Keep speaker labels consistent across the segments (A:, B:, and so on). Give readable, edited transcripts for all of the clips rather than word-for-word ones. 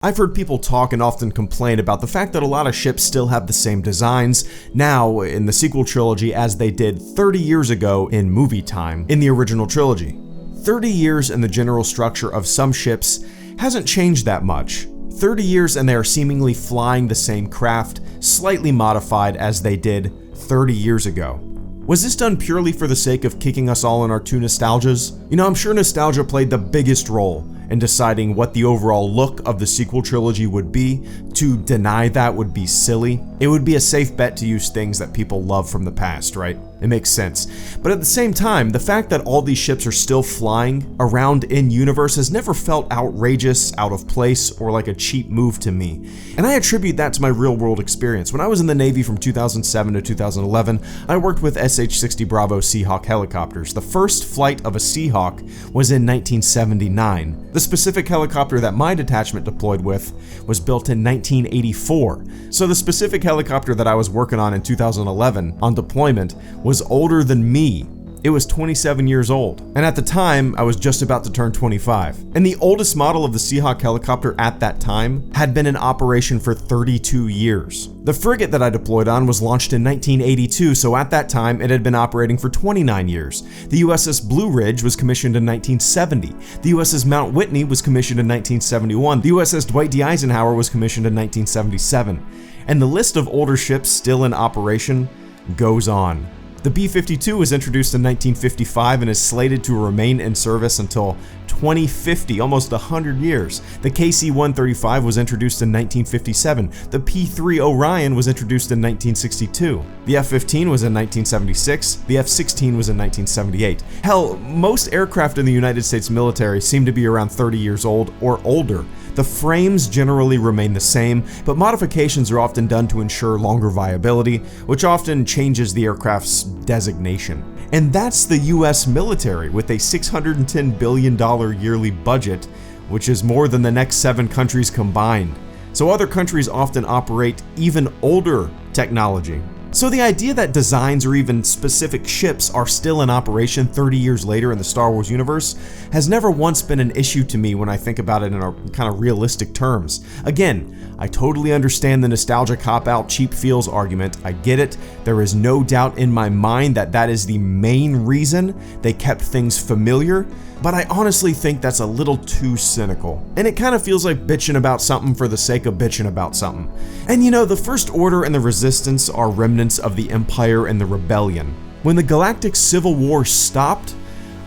A: I've heard people talk and often complain about the fact that a lot of ships still have the same designs now in the sequel trilogy as they did 30 years ago in movie time in the original trilogy. 30 years and the general structure of some ships hasn't changed that much. 30 years and they are seemingly flying the same craft, slightly modified as they did 30 years ago. Was this done purely for the sake of kicking us all in our two nostalgias? You know, I'm sure nostalgia played the biggest role in deciding what the overall look of the sequel trilogy would be. To deny that would be silly. It would be a safe bet to use things that people love from the past, right? It makes sense. But at the same time, the fact that all these ships are still flying around in universe has never felt outrageous, out of place, or like a cheap move to me. And I attribute that to my real world experience. When I was in the Navy from 2007 to 2011, I worked with SH-60 Bravo Seahawk helicopters. The first flight of a Seahawk was in 1979. The specific helicopter that my detachment deployed with was built in 1984. So the specific helicopter that I was working on in 2011 on deployment was older than me. It was 27 years old, and at the time, I was just about to turn 25. And the oldest model of the Seahawk helicopter at that time had been in operation for 32 years. The frigate that I deployed on was launched in 1982, so at that time, it had been operating for 29 years. The USS Blue Ridge was commissioned in 1970. The USS Mount Whitney was commissioned in 1971. The USS Dwight D. Eisenhower was commissioned in 1977. And the list of older ships still in operation goes on. The B-52 was introduced in 1955 and is slated to remain in service until 2050, almost 100 years. The KC-135 was introduced in 1957. The P-3 Orion was introduced in 1962. The F-15 was in 1976. The F-16 was in 1978. Hell, most aircraft in the United States military seem to be around 30 years old or older. The frames generally remain the same, but modifications are often done to ensure longer viability, which often changes the aircraft's designation. And that's the US military, with a $610 billion yearly budget, which is more than the next 7 countries combined. So other countries often operate even older technology. So the idea that designs or even specific ships are still in operation 30 years later in the Star Wars universe has never once been an issue to me when I think about it in a kind of realistic terms. Again, I totally understand the nostalgia cop-out cheap feels argument. I get it. There is no doubt in my mind that that is the main reason they kept things familiar, but I honestly think that's a little too cynical. And it kind of feels like bitching about something for the sake of bitching about something. And you know, the First Order and the Resistance are remnants of the Empire and the Rebellion. When the Galactic Civil War stopped,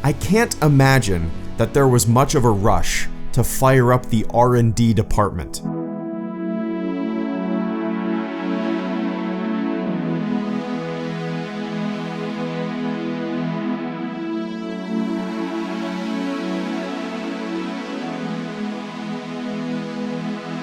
A: I can't imagine that there was much of a rush to fire up the R&D department.